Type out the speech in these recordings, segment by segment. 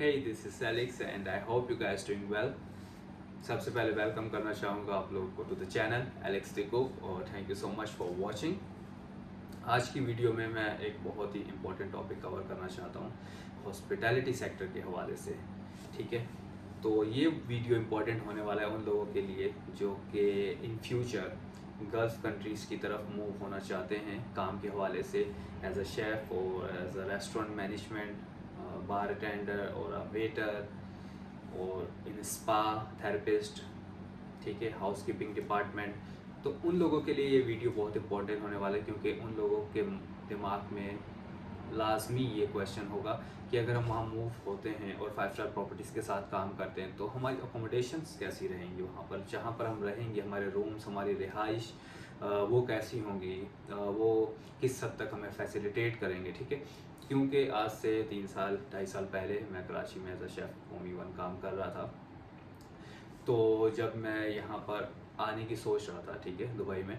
Hey, this is Alex and I hope you guys doing well. सबसे पहले welcome करना चाहूँगा आप लोगों को टू द चैनल एलेक्स टिकुक और thank you so much for watching. आज की वीडियो में मैं एक बहुत ही इम्पोर्टेंट टॉपिक कवर करना चाहता हूँ हॉस्पिटैलिटी सेक्टर के हवाले से। ठीक है, तो ये वीडियो इम्पोर्टेंट होने वाला है उन लोगों के लिए जो कि इन फ्यूचर गल्फ़ कंट्रीज़ की तरफ मूव होना चाहते हैं काम के हवाले से एज अ शेफ़ और as a restaurant management, bar attender और अ वेटर और इन स्पा थेरेपिस्ट, ठीक है, हाउस कीपिंग डिपार्टमेंट। तो उन लोगों के लिए ये वीडियो बहुत इंपॉर्टेंट होने वाला है क्योंकि उन लोगों के दिमाग में लाजमी ये क्वेश्चन होगा कि अगर हम वहाँ मूव होते हैं और 5 स्टार प्रॉपर्टीज़ के साथ काम करते हैं तो हमारी अकोमोडेशंस कैसी रहेंगी वहाँ पर, जहाँ पर हम रहेंगे, हमारे रूम्स, हमारी रिहाइश वो कैसी होंगी, वो किस हद तक हमें फैसिलिटेट करेंगे। ठीक है, क्योंकि आज से 3 साल 2.5 साल पहले मैं कराची में एज अ शेफ़ OMI1 काम कर रहा था। तो जब मैं यहाँ पर आने की सोच रहा था, ठीक है, दुबई में,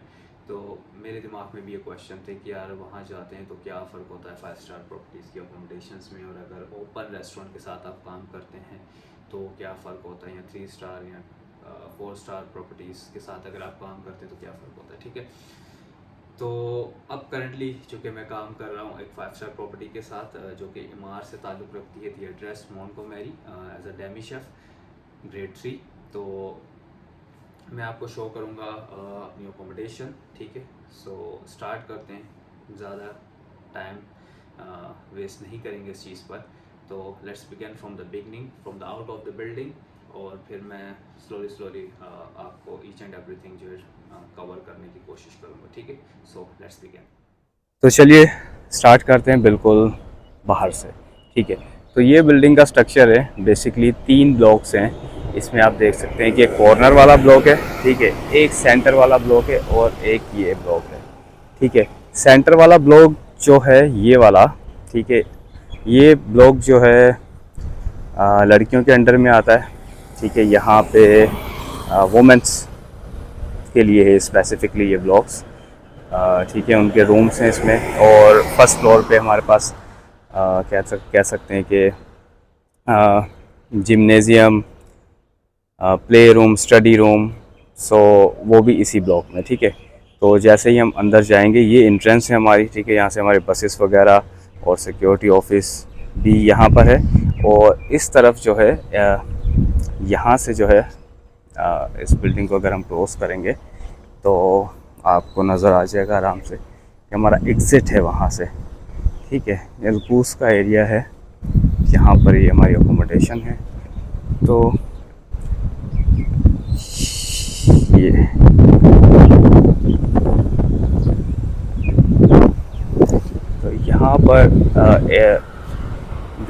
तो मेरे दिमाग में भी ये क्वेश्चन थे कि यार वहाँ जाते हैं तो क्या फ़र्क होता है 5 स्टार प्रॉपर्टीज़ की अकोमोडेशंस में, और अगर ओपन रेस्टोरेंट के साथ आप काम करते हैं तो क्या फ़र्क होता है, या 3 स्टार या 4 स्टार प्रॉपर्टीज़ के साथ अगर आप काम करते हैं तो क्या फ़र्क होता है। ठीक है, तो अब करंटली चूँकि मैं काम कर रहा हूँ एक 5 स्टार प्रॉपर्टी के साथ जो कि इमार से ताल्लुक़ रखती है, the address Montgomery, as a demi chef grade 3। तो मैं आपको शो करूँगा अपनी अकोमोडेशन। ठीक है, सो स्टार्ट करते हैं, ज़्यादा टाइम वेस्ट नहीं करेंगे इस चीज़ पर। तो let's begin from the beginning, from the out of the building, और फिर मैं स्लोली आपको ईच एंड एवरीथिंग जो है कवर करने की कोशिश करूँगा। ठीक है, सो लेट्स बिगिन। तो चलिए स्टार्ट करते हैं बिल्कुल बाहर से। ठीक है, तो ये बिल्डिंग का स्ट्रक्चर है, बेसिकली 3 ब्लॉक्स हैं। इसमें आप देख सकते हैं कि एक कॉर्नर वाला ब्लॉक है, ठीक है, एक सेंटर वाला ब्लॉक है और एक ये ब्लॉक है। ठीक है, सेंटर वाला ब्लॉक जो है ये वाला, ठीक है, ये ब्लॉक जो है लड़कियों के अंडर में आता है। ठीक है, यहाँ पे वुमेंस के लिए है स्पेसिफिकली ये ब्लॉक्स। ठीक है, उनके रूम्स हैं इसमें, और फर्स्ट फ्लोर पे हमारे पास कह सकते हैं कि gymnasium, play room, study room, सो वो भी इसी ब्लॉक में। ठीक है, तो जैसे ही हम अंदर जाएंगे, ये इंट्रेंस है हमारी। ठीक है, यहाँ से हमारे बसेस वगैरह और सिक्योरिटी ऑफिस भी यहाँ पर है। और इस तरफ जो है यहाँ से जो है इस बिल्डिंग को अगर हम क्रॉस करेंगे तो आपको नज़र आ जाएगा आराम से कि हमारा एग्ज़िट है वहाँ से। ठीक है, एलकूस का एरिया है, यहाँ पर ये हमारी अकोमोडेशन है। तो ये तो यहाँ पर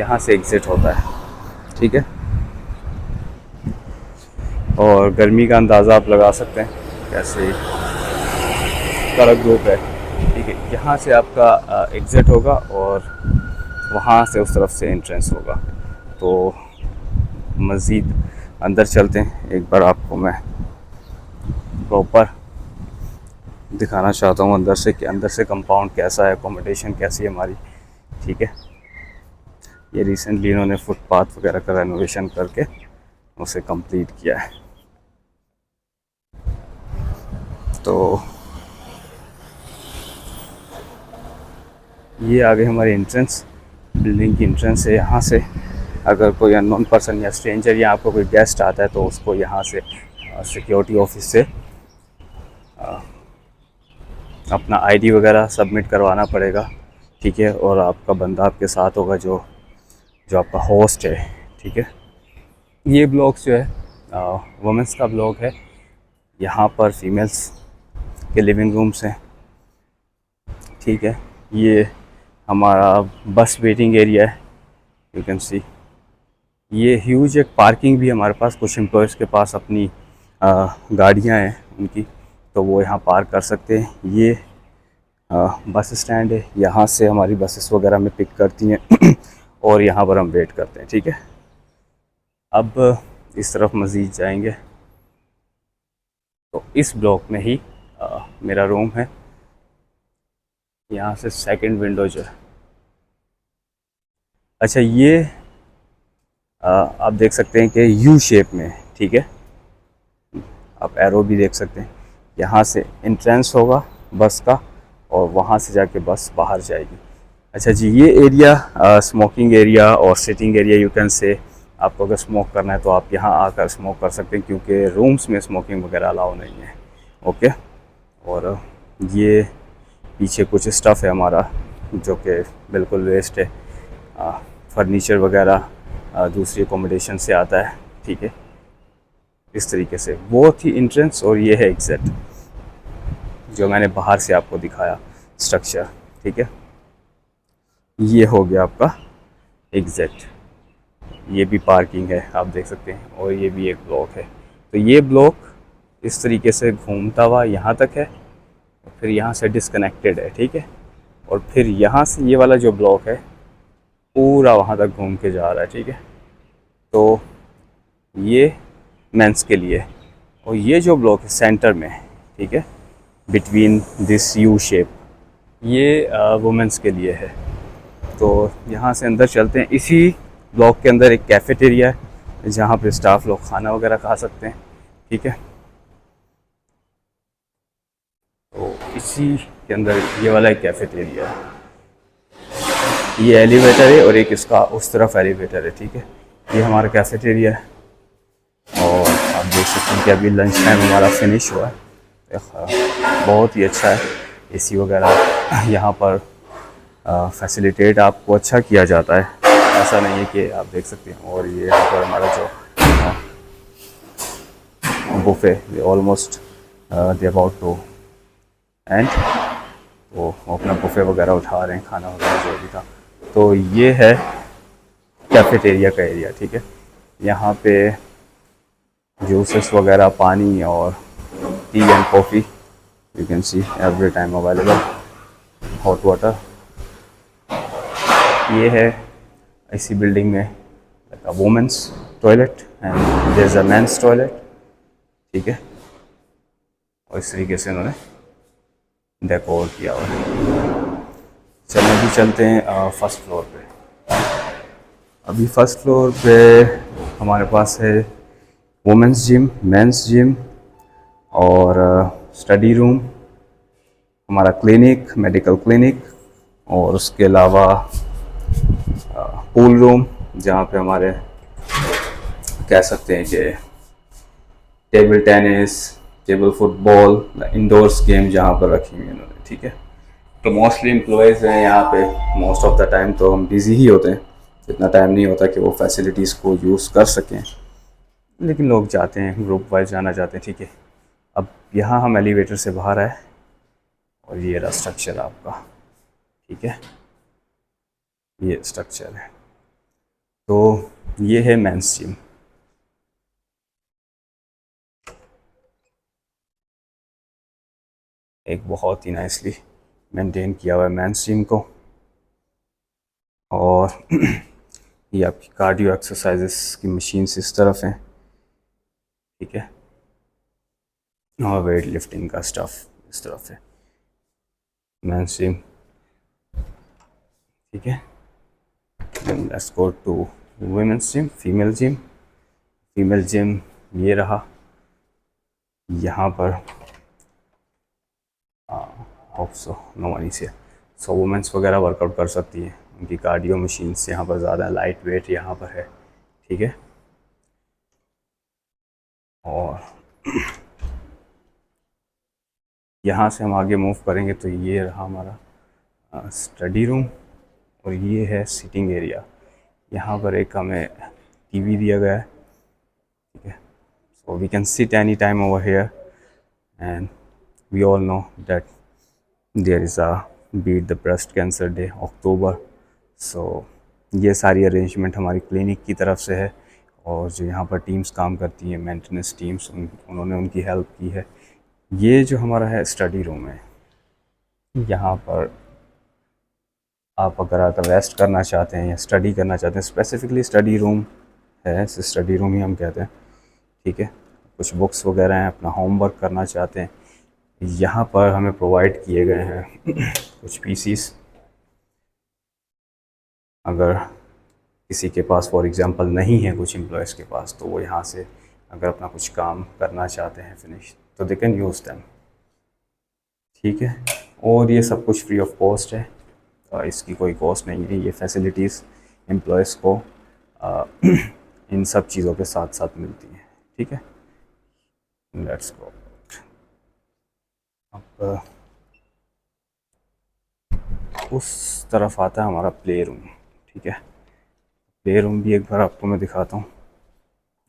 यहाँ से एग्ज़िट होता है। ठीक है, और गर्मी का अंदाज़ा आप लगा सकते हैं कैसे कड़क धूप है। ठीक है, यहाँ से आपका एग्ज़िट होगा और वहाँ से उस तरफ से एंट्रेंस होगा। तो मज़ीद अंदर चलते हैं, एक बार आपको मैं प्रॉपर दिखाना चाहता हूँ अंदर से कंपाउंड कैसा है, अकोमोडेशन कैसी है हमारी। ठीक है, ये रिसेंटली इन्होंने फुटपाथ वगैरह का रेनोवेशन करके उसे कंप्लीट किया है। तो ये आ गई हमारी एंट्रेंस, बिल्डिंग की एंट्रेंस है। यहाँ से अगर कोई अननोन पर्सन या स्ट्रेंजर या आपको कोई गेस्ट आता है तो उसको यहाँ से सिक्योरिटी ऑफिस से अपना आईडी वगैरह सबमिट करवाना पड़ेगा। ठीक है, और आपका बंदा आपके साथ होगा जो जो आपका होस्ट है। ठीक है, ये ब्लॉक्स जो है वुमेंस का ब्लॉक है, यहाँ पर फीमेल्स के लिविंग रूम्स हैं। ठीक है, ये हमारा बस वेटिंग एरिया है, यू कैन सी। ये ह्यूज एक पार्किंग भी हमारे पास, कुछ एम्प्लॉयज़ के पास अपनी गाड़ियाँ हैं उनकी, तो वो यहाँ पार्क कर सकते हैं। ये बस स्टैंड है, यहाँ से हमारी बसेस वगैरह में पिक करती हैं और यहाँ पर हम वेट करते हैं। ठीक है, अब इस तरफ मज़ीद जाएंगे तो इस ब्लॉक में ही मेरा रूम है। यहाँ से सेकंड विंडो जो है, अच्छा, ये आप देख सकते हैं कि यू शेप में, ठीक है। आप एरो भी देख सकते हैं। यहाँ से एंट्रेंस होगा बस का और वहाँ से जाके बस बाहर जाएगी। अच्छा जी, ये एरिया स्मोकिंग एरिया और sitting area you can say. आपको अगर स्मोक करना है तो आप यहाँ आकर स्मोक कर सकते हैं, क्योंकि रूम्स में स्मोकिंग वगैरह अलाउ नहीं है। ओके। और ये पीछे कुछ स्टफ़ है हमारा जो कि बिल्कुल वेस्ट है। फर्नीचर वगैरह दूसरी अकोमोडेशन से आता है, ठीक है। इस तरीके से वो थी इंट्रेंस, और ये है एग्ज़िट जो मैंने बाहर से आपको दिखाया स्ट्रक्चर, ठीक है। ये हो गया आपका एग्ज़िट। ये भी पार्किंग है, आप देख सकते हैं, और ये भी एक ब्लॉक है। तो ये ब्लॉक इस तरीके से घूमता हुआ यहाँ तक है, फिर यहाँ से डिस्कनेक्टेड है, ठीक है। और फिर यहाँ से ये वाला जो ब्लॉक है पूरा वहाँ तक घूम के जा रहा है, ठीक है। तो ये मेंस के लिए, और ये जो ब्लॉक है सेंटर में, ठीक है, बिटवीन दिस यू शेप, ये वुमेंस के लिए है। तो यहाँ से अंदर चलते हैं। इसी ब्लॉक के अंदर एक कैफ़ेटेरिया है जहाँ पे स्टाफ लोग खाना वगैरह खा सकते हैं, ठीक है। तो इसी के अंदर ये वाला एक कैफ़ेटेरिया है। ये एलिवेटर है और एक इसका उस तरफ एलिवेटर है, ठीक है। ये हमारा कैफ़ेटेरिया है, और आप देख सकते हैं कि अभी लंच टाइम हमारा फिनिश हुआ है। बहुत ही अच्छा है। एसी वगैरह यहाँ पर फैसिलिटेट आपको अच्छा किया जाता है, ऐसा नहीं है कि आप देख सकते हैं। और ये यहाँ पर हमारा जो buffet almost they about to end, वो अपना बुफे वगैरह उठा रहे हैं, खाना वगैरह जो भी था। तो ये है कैफ़ेटेरिया का एरिया, ठीक है। यहाँ पे जूसेस वगैरह, पानी और tea and coffee you can see every time available, hot water. ये है इसी बिल्डिंग में women's toilet and there is a men's toilet, ठीक है। और इस तरीके से उन्होंने डेकोर किया हुआ है। चलिए अभी चलते हैं फर्स्ट फ्लोर पे। अभी फर्स्ट फ्लोर पे हमारे पास है वुमेंस जिम, मेंस जिम और स्टडी रूम, हमारा क्लिनिक, मेडिकल क्लिनिक, और उसके अलावा पूल रूम जहाँ पे हमारे कह सकते हैं कि table tennis, table football, indoors game जहाँ पर रखी हुई है इन्होंने, ठीक है। तो मोस्टली एम्प्लॉयज़ हैं यहाँ पे। मोस्ट ऑफ द टाइम तो हम बिज़ी ही होते हैं, इतना टाइम नहीं होता कि वो फैसिलिटीज़ को यूज़ कर सकें, लेकिन लोग जाते हैं, ग्रुप वाइज जाना चाहते हैं, ठीक है। अब यहाँ हम एलिवेटर से बाहर आए और ये रहा स्ट्रक्चर आपका, ठीक है। ये स्ट्रक्चर है। तो ये है मेंस जिम। एक बहुत ही नाइसली मेंटेन किया हुआ है मेंस जिम को। और ये आपकी कार्डियो एक्सरसाइजेस की मशीन्स इस तरफ हैं, ठीक है। और वेट लिफ्टिंग का स्टफ इस तरफ है। मेंस जिम, ठीक है। Let's go to women's gym, female gym. Female gym ये रहा। यहाँ पर hope so no one is here. So women's वगैरह वर्कआउट कर सकती हैं, उनकी कार्डियो मशीन्स यहाँ पर ज़्यादा लाइट वेट यहाँ पर है, ठीक है। और यहाँ से हम आगे मूव करेंगे तो ये रहा हमारा स्टडी रूम, और ये है सिटिंग एरिया। यहाँ पर एक हमें टीवी दिया गया है, ठीक है। So we can sit any time over here, and we all know that there is a beat the breast cancer day October. So ये सारी अरेंजमेंट हमारी क्लिनिक की तरफ से है, और जो यहाँ पर टीम्स काम करती हैं, मेंटेनेंस टीम्स, उन्होंने उनकी हेल्प की है। ये जो हमारा है स्टडी रूम है, यहाँ पर आप अगर आकर रेस्ट करना चाहते हैं या स्टडी करना चाहते हैं, स्पेसिफिकली स्टडी रूम है, इसे स्टडी रूम ही हम कहते हैं, ठीक है। कुछ बुक्स वगैरह हैं, अपना होमवर्क करना चाहते हैं, यहाँ पर हमें प्रोवाइड किए गए हैं कुछ पीसीस। अगर किसी के पास फॉर एग्ज़ाम्पल नहीं है, कुछ एम्प्लॉयज़ के पास, तो वो यहाँ से अगर अपना कुछ काम करना चाहते हैं फिनिश, तो दे कैन यूज़ दैम। ठीक है, और ये सब कुछ फ्री ऑफ कॉस्ट है, इसकी कोई कॉस्ट नहीं है। ये फैसिलिटीज़ एम्प्लॉयज़ को इन सब चीज़ों के साथ साथ मिलती हैं। ठीक है, लेट्स गो। अब उस तरफ आता है हमारा प्ले रूम। ठीक है, प्ले रूम भी एक बार आपको मैं दिखाता हूँ।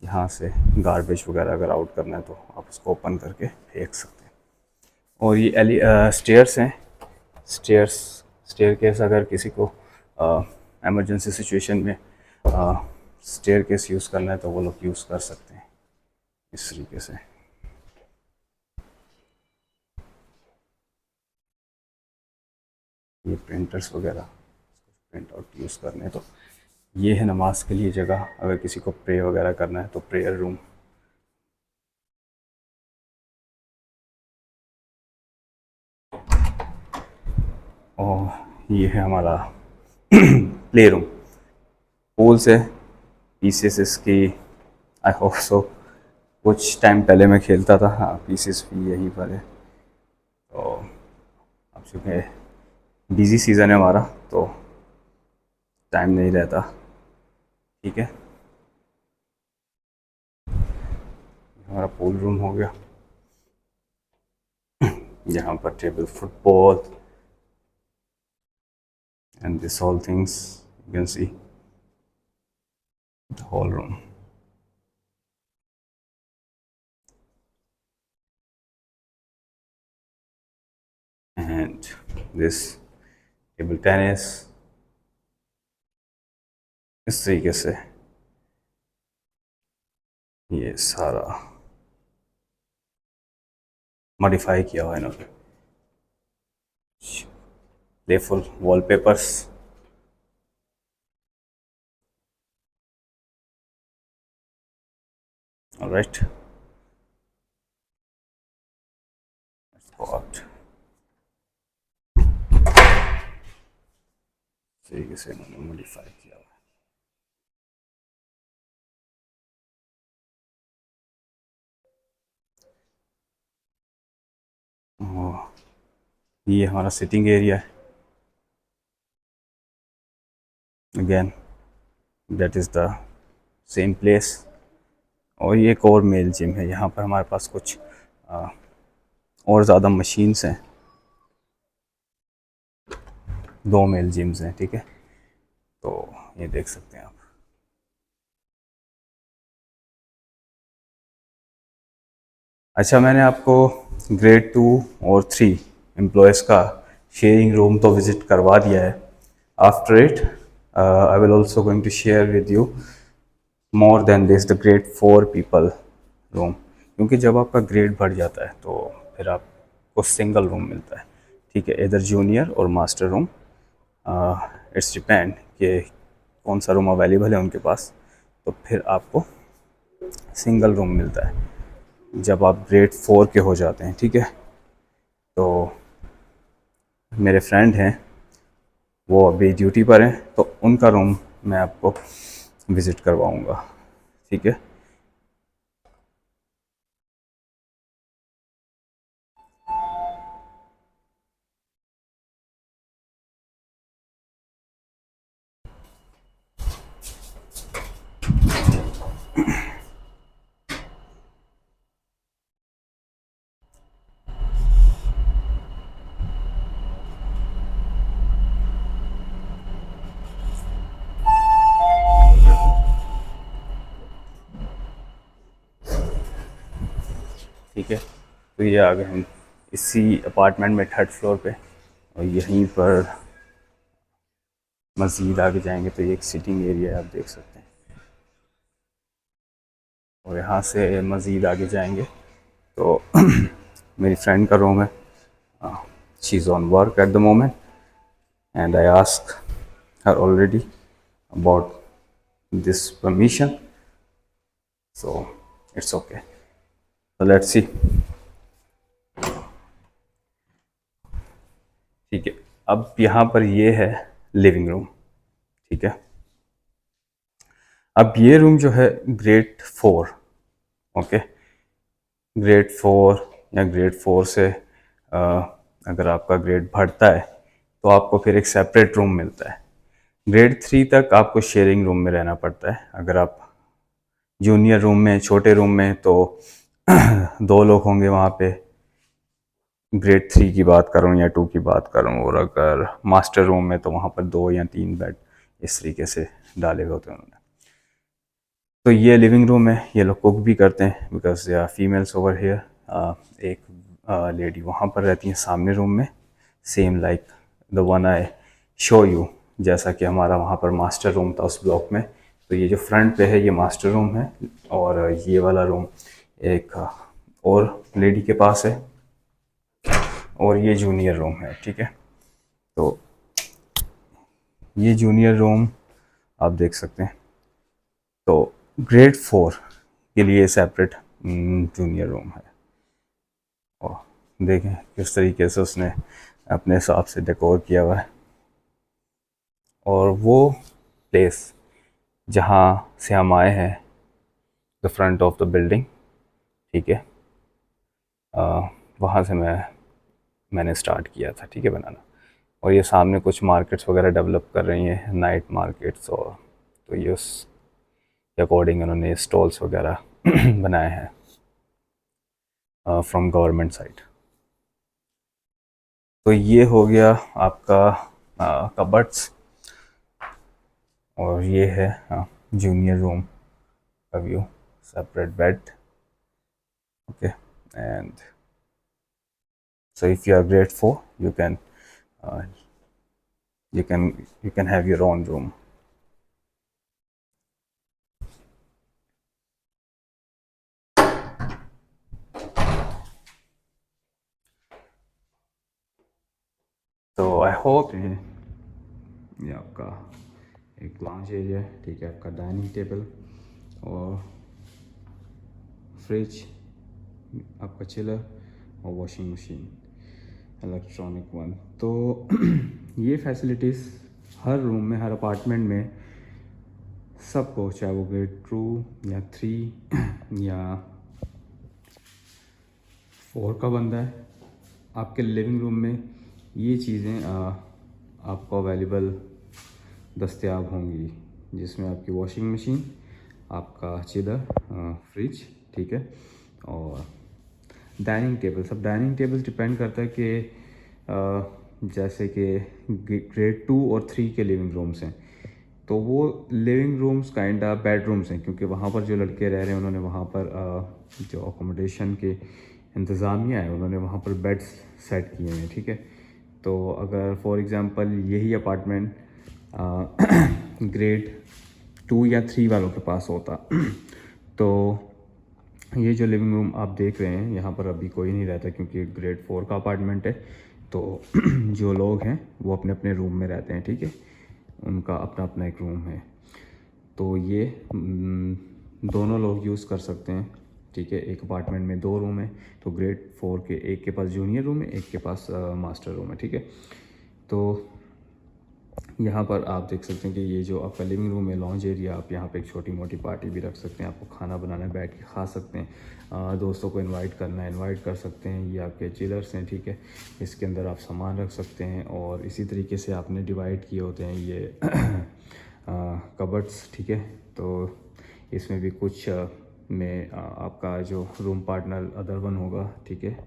यहाँ से गार्बेज वगैरह अगर आउट करना है तो आप उसको ओपन करके फेंक सकते हैं। और ये स्टेयर्स हैं, स्टेयर केस अगर किसी को एमरजेंसी सिचुएशन में स्टेयर केस यूज़ करना है तो वो लोग यूज़ कर सकते हैं इस तरीके से। ये प्रिंटर्स वगैरह प्रिंट आउट यूज़ करने हैं तो ये है नमाज के लिए जगह। अगर किसी को प्रे वगैरह करना है तो प्रेयर रूम। और ये है हमारा प्ले रूम। पूल्स है, पीसेस इसकी आई होप सो कुछ टाइम पहले मैं खेलता था। हाँ, पीसेस भी यहीं पर है। तो अब चूँकि बिज़ी सीज़न है हमारा तो टाइम नहीं रहता। ठीक है, हमारा पूल रूम हो गया। यहाँ पर table football and this all things you can see the whole room. And this table tennis इस तरीके से ये सारा मॉडिफाई किया हुआ है इन्होंने। Playful wallpapers, alright, let's go out. इस तरीके से इन्होंने मॉडिफाई किया हुआ है। ये हमारा सिटिंग एरिया है। Again that is the same place. और ये एक और मेल जिम है। यहाँ पर हमारे पास कुछ और ज़्यादा मशीन्स हैं, 2 मेल जिम्स हैं। ठीक है, तो ये देख सकते हैं आप। अच्छा, मैंने आपको ग्रेड 2 और 3 एम्प्लॉयज़ का शेयरिंग रूम तो विज़िट करवा दिया है। After it I will also going to share with you more than this the grade 4 people room. क्योंकि जब आपका ग्रेड बढ़ जाता है तो फिर आपको सिंगल रूम मिलता है। ठीक है, इधर जूनियर और मास्टर रूम, इट्स डिपेंड कि कौन सा रूम अवेलेबल है उनके पास, तो फिर आपको सिंगल रूम मिलता है जब आप ग्रेड 4 के हो जाते हैं। ठीक है, तो मेरे फ्रेंड हैं, वो अभी ड्यूटी पर हैं, तो उनका रूम मैं आपको विज़िट करवाऊंगा। ठीक है, ठीक है। तो ये आ गए हम इसी अपार्टमेंट में 3rd फ्लोर पे। और यहीं पर मज़ीद आगे जाएंगे तो ये एक सिटिंग एरिया है, आप देख सकते हैं। और यहाँ से मज़ीद आगे जाएंगे तो मेरी फ्रेंड का रूम है। She is on work at the moment and I ask her already about this permission, so it's okay. So let's see। ठीक है, अब यहाँ पर ये है लिविंग रूम। ठीक है, अब ये रूम जो है ग्रेड 4, ओके, ग्रेड 4 या ग्रेड 4 से अगर आपका ग्रेड बढ़ता है तो आपको फिर एक सेपरेट रूम मिलता है। ग्रेड 3 तक आपको शेयरिंग रूम में रहना पड़ता है। अगर आप जूनियर रूम में, छोटे रूम में, तो 2 लोग होंगे वहाँ पे। ग्रेड 3 की बात करूँ या 2 की बात करूँ, और अगर मास्टर रूम में तो वहाँ पर 2 या 3 बेड इस तरीके से डाले हुए होते हैं उन्होंने। तो ये लिविंग रूम है, ये लोग कुक भी करते हैं because they are females over here. एक लेडी वहाँ पर रहती है सामने रूम में, same like the one I show you, जैसा कि हमारा वहाँ पर मास्टर रूम था उस ब्लॉक में। तो ये जो फ्रंट पे है ये मास्टर रूम है, और ये वाला रूम एक और लेडी के पास है, और ये जूनियर रूम है, ठीक है। तो ये जूनियर रूम आप देख सकते हैं। तो ग्रेड 4 के लिए सेपरेट जूनियर रूम है, और देखें किस तरीके से उसने अपने हिसाब से डेकोर किया हुआ है। और वो प्लेस जहाँ से हम आए हैं, the front of the building, ठीक है, वहाँ से मैंने स्टार्ट किया था, ठीक है, बनाना। और ये सामने कुछ मार्केट्स वगैरह डेवलप कर रही हैं, नाइट मार्केट्स, और तो ये उस अकॉर्डिंग उन्होंने स्टॉल्स वगैरह बनाए हैं फ्रॉम गवर्नमेंट साइड। तो ये हो गया आपका कबर्ड्स, और ये है जूनियर रूम का view, separate bed, okay. And so if you are grade 4 you can uh, you can have your own room. तो आई होप ये आपका एक लॉन्च एरिया है, ठीक है, आपका डाइनिंग टेबल और फ्रिज, आपका चिलर और वॉशिंग मशीन इलेक्ट्रॉनिक वन। तो ये फैसिलिटीज़ हर रूम में, हर अपार्टमेंट में सबको, चाहे वो ग्रेड 2 या 3 या 4 का बंदा है, आपके लिविंग रूम में ये चीज़ें आपको अवेलेबल दस्तयाब होंगी, जिसमें आपकी वॉशिंग मशीन, आपका चिलर, फ्रिज, ठीक है, और डाइनिंग टेबल। सब डाइनिंग टेबल्स डिपेंड करता है कि जैसे कि ग्रेड 2 और 3 के लिविंग रूम्स हैं, तो वो living rooms kind of bedrooms हैं, क्योंकि वहाँ पर जो लड़के रह रहे हैं उन्होंने वहाँ पर जो अकोमोडेशन के इंतज़ामिया है उन्होंने वहाँ पर बेड्स सेट किए हैं, ठीक है। तो अगर फॉर एग्ज़ाम्पल यही अपार्टमेंट ग्रेड 2 या 3 वालों के पास होता तो ये जो लिविंग रूम आप देख रहे हैं यहाँ पर अभी कोई नहीं रहता, क्योंकि ग्रेड 4 का अपार्टमेंट है। तो जो लोग हैं वो अपने अपने रूम में रहते हैं, ठीक है, उनका अपना अपना एक रूम है। तो ये दोनों लोग यूज़ कर सकते हैं, ठीक है। एक अपार्टमेंट में 2 रूम है, तो ग्रेड 4 के एक के पास जूनियर रूम है, एक के पास मास्टर रूम है, ठीक है। तो यहाँ पर आप देख सकते हैं कि ये जो आपका लिविंग रूम है, लॉन्ज एरिया, आप यहाँ पे एक छोटी मोटी पार्टी भी रख सकते हैं, आपको खाना बनाना है, बैठ के खा सकते हैं, दोस्तों को इनवाइट करना है, इनवाइट कर सकते हैं। ये आपके चिलर्स हैं, ठीक है, इसके अंदर आप सामान रख सकते हैं। और इसी तरीके से आपने डिवाइड किए होते हैं ये कबर्ड्स, ठीक है। तो इसमें भी कुछ में आपका जो रूम पार्टनर अदर वन होगा, ठीक है,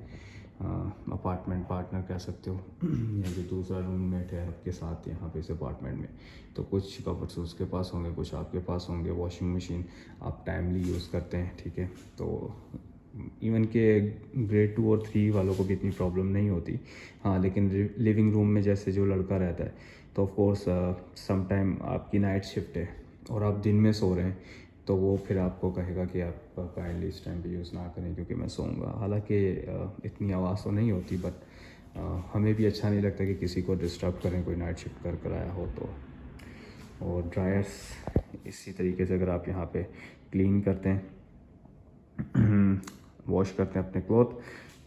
अपार्टमेंट पार्टनर कह सकते हो, या जो दूसरा रूममेट है आपके साथ यहाँ पे इस अपार्टमेंट में, तो कुछ कबर्ड्स उसके पास होंगे, कुछ आपके पास होंगे। वॉशिंग मशीन आप टाइमली यूज़ करते हैं, ठीक है। तो इवन के ग्रेड 2 और 3 वालों को भी इतनी प्रॉब्लम नहीं होती। हाँ, लेकिन लिविंग रूम में जैसे जो लड़का रहता है, तो ऑफ कोर्स सम टाइम आपकी नाइट शिफ्ट है और आप दिन में सो रहे हैं, तो वो फिर आपको कहेगा कि आप काइंडली इस टाइम पे यूज़ ना करें क्योंकि मैं सोऊंगा। हालांकि इतनी आवाज़ तो नहीं होती, बट हमें भी अच्छा नहीं लगता कि किसी को डिस्टर्ब करें, कोई नाइट शिफ्ट कर आया हो तो। और ड्रायर्स इसी तरीके से अगर आप यहाँ पे क्लीन करते हैं, वॉश करते हैं अपने क्लॉथ,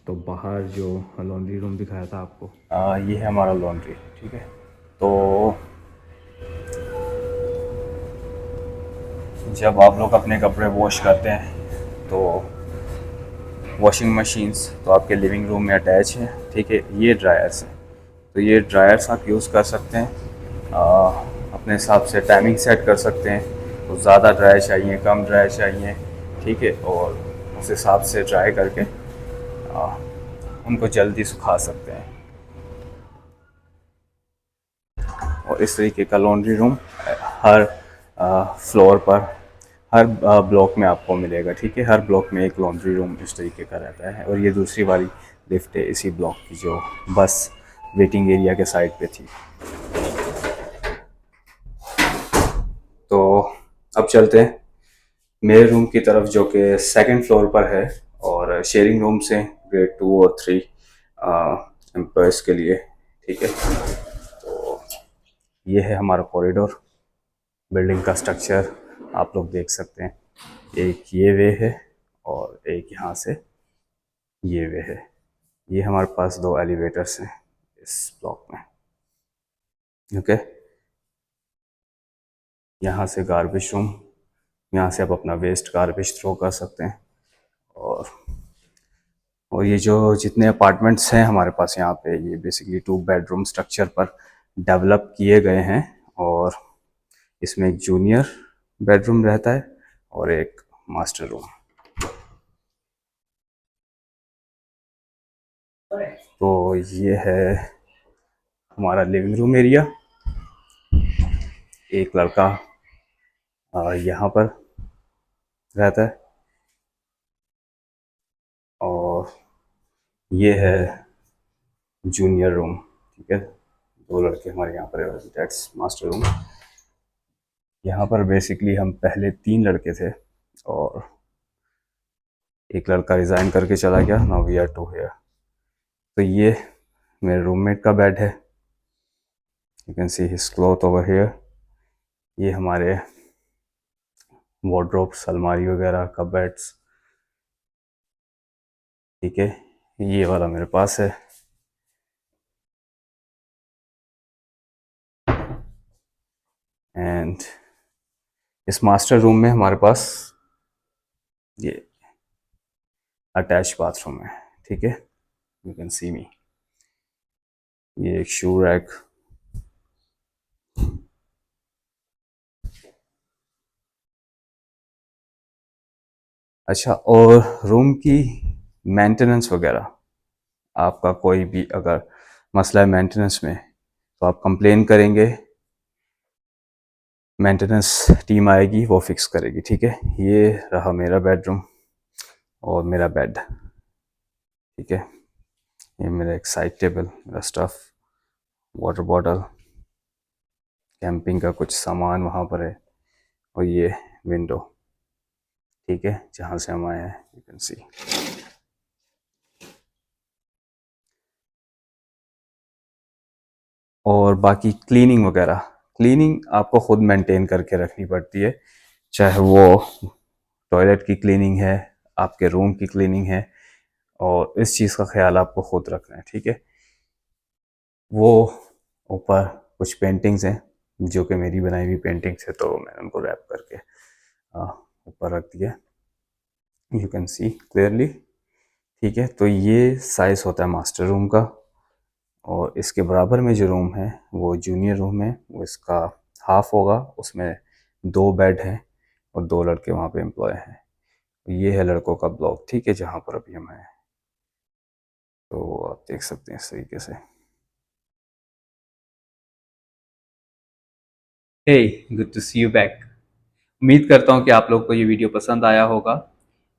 तो बाहर जो लॉन्ड्री रूम दिखाया था आपको, ये है हमारा लॉन्ड्री, ठीक है। तो जब आप लोग अपने कपड़े वॉश करते हैं तो वॉशिंग मशीन्स तो आपके लिविंग रूम में अटैच हैं, ठीक है। ये ड्रायर्स हैं, तो ये ड्रायर्स आप यूज़ कर सकते हैं। अपने हिसाब से टाइमिंग सेट कर सकते हैं, तो ज़्यादा ड्राई चाहिए, कम ड्राई चाहिए, ठीक है। और उस हिसाब से ड्राई करके आ, उनको जल्दी सुखा सकते हैं। और इस तरीके का लॉन्ड्री रूम हर फ्लोर पर, हर ब्लॉक में आपको मिलेगा, ठीक है। हर ब्लॉक में एक लॉन्ड्री रूम इस तरीके का रहता है। और ये दूसरी वाली लिफ्ट है इसी ब्लॉक की, जो बस वेटिंग एरिया के साइड पे थी। तो अब चलते हैं मेरे रूम की तरफ, जो कि सेकंड फ्लोर पर है और शेयरिंग रूम से ग्रेड 2 और 3 एम्प्लॉयज़ के लिए, ठीक है। तो ये है हमारा कॉरिडोर, बिल्डिंग का स्ट्रक्चर आप लोग देख सकते हैं। एक ये वे है और एक यहाँ से ये वे है। ये हमारे पास 2 एलिवेटर्स हैं इस ब्लॉक में, ओके। यहाँ से गार्बेज रूम, यहाँ से आप अपना वेस्ट गार्बेज थ्रो कर सकते हैं। और ये जो जितने अपार्टमेंट्स हैं हमारे पास यहाँ पे, ये बेसिकली 2 बेडरूम स्ट्रक्चर पर डेवलप किए गए हैं। और इसमें एक जूनियर बेडरूम रहता है और एक मास्टर रूम। तो ये है हमारा लिविंग रूम एरिया। एक लड़का यहाँ पर रहता है और ये है जूनियर रूम, ठीक है। 2 लड़के हमारे यहाँ पर, दैट्स मास्टर रूम। यहाँ पर बेसिकली हम पहले 3 लड़के थे और एक लड़का रिज़ाइन करके चला गया, नाउ वी आर 2 हियर। तो ये मेरे रूममेट का बेड है, you can see his cloth over here. ये हमारे वार्डरोब्स, अलमारी वगैरह, कबर्ड्स, ठीक है। ये वाला मेरे पास है। एंड इस मास्टर रूम में हमारे पास ये अटैच बाथरूम है, ठीक है। यू कैन सी मी। ये एक शू रैक, अच्छा। और रूम की मेंटेनेंस वगैरह, आपका कोई भी अगर मसला है मेंटेनेंस में, तो आप कंप्लेन करेंगे, मेंटेनेंस टीम आएगी, वो फिक्स करेगी, ठीक है। ये रहा मेरा बेडरूम और मेरा बेड, ठीक है। ये मेरा एक साइड टेबल, मेरा स्टफ़, वाटर बॉटल, कैंपिंग का कुछ सामान वहाँ पर है। और ये विंडो, ठीक है, जहाँ से हम आए हैं, यू कैन सी। और बाकी क्लीनिंग वगैरह, क्लीनिंग आपको ख़ुद मेंटेन करके रखनी पड़ती है, चाहे वो टॉयलेट की क्लीनिंग है, आपके रूम की क्लीनिंग है, और इस चीज़ का ख्याल आपको खुद रखना है, ठीक है। वो ऊपर कुछ पेंटिंग्स हैं जो कि मेरी बनाई हुई पेंटिंग्स है, तो मैंने उनको रैप करके ऊपर रख दिया, यू कैन सी क्लियरली, ठीक है। तो ये साइज़ होता है मास्टर रूम का। और इसके बराबर में जो रूम है वो जूनियर रूम है, वो इसका हाफ होगा, उसमें 2 बेड हैं और 2 लड़के वहाँ पे एम्प्लॉय हैं। ये है लड़कों का ब्लॉक, ठीक है, जहाँ पर अभी हम हैं। तो आप देख सकते हैं इस तरीके से। Hey, good to see you back. उम्मीद करता हूँ कि आप लोग को ये वीडियो पसंद आया होगा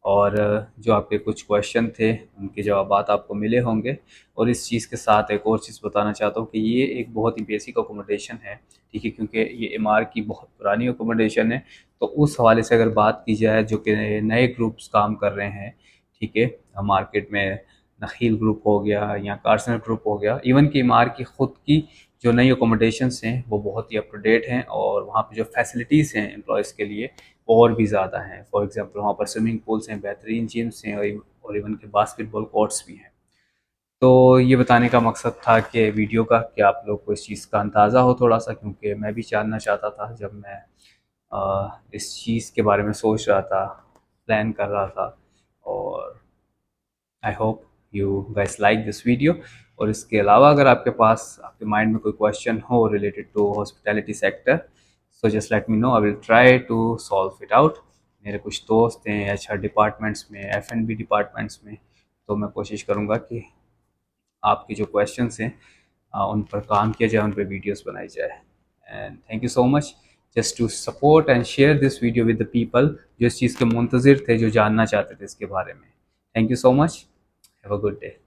और जो आपके कुछ क्वेश्चन थे उनके जवाब आपको मिले होंगे। और इस चीज़ के साथ एक और चीज़ बताना चाहता हूँ कि ये एक बहुत ही बेसिक अकोमोडेशन है, ठीक है, क्योंकि ये एमआर की बहुत पुरानी अकोमोडेशन है। तो उस हवाले से अगर बात की जाए, जो कि नए ग्रुप्स काम कर रहे हैं, ठीक है, मार्केट में नखील ग्रुप हो गया या कार्सनर ग्रुप हो गया, इवन कि एमआर की ख़ुद की जो नई अकोमोडेशंस हैं वो बहुत ही अप टू डेट हैं और वहाँ पे जो फैसिलिटीज़ हैं एम्प्लॉयज़ के लिए और भी ज़्यादा हैं। फॉर एग्जांपल वहाँ पर स्विमिंग पूल्स हैं, बेहतरीन जिम्स हैं और इवन के बास्केटबॉल कोर्ट्स भी हैं। तो ये बताने का मकसद था कि वीडियो का, कि आप लोग को इस चीज़ का अंदाज़ा हो थोड़ा सा, क्योंकि मैं भी जानना चाहता था जब मैं इस चीज़ के बारे में सोच रहा था, प्लान कर रहा था। और I hope you guys like this video. और इसके अलावा अगर आपके पास आपके माइंड में कोई क्वेश्चन हो related to hospitality sector, so just let me know, I will try to solve it out. मेरे कुछ दोस्त हैं HR डिपार्टमेंट्स में, F&B डिपार्टमेंट्स में, तो मैं कोशिश करूँगा कि आपके जो क्वेश्चंस हैं उन पर काम किया जाए, उन पर वीडियोस बनाई जाए। And thank you so much just to support and share this video with the people जो इस चीज़ के मुंतज़िर थे, जो जानना चाहते थे इसके बारे में। Thank you so much, have a good day.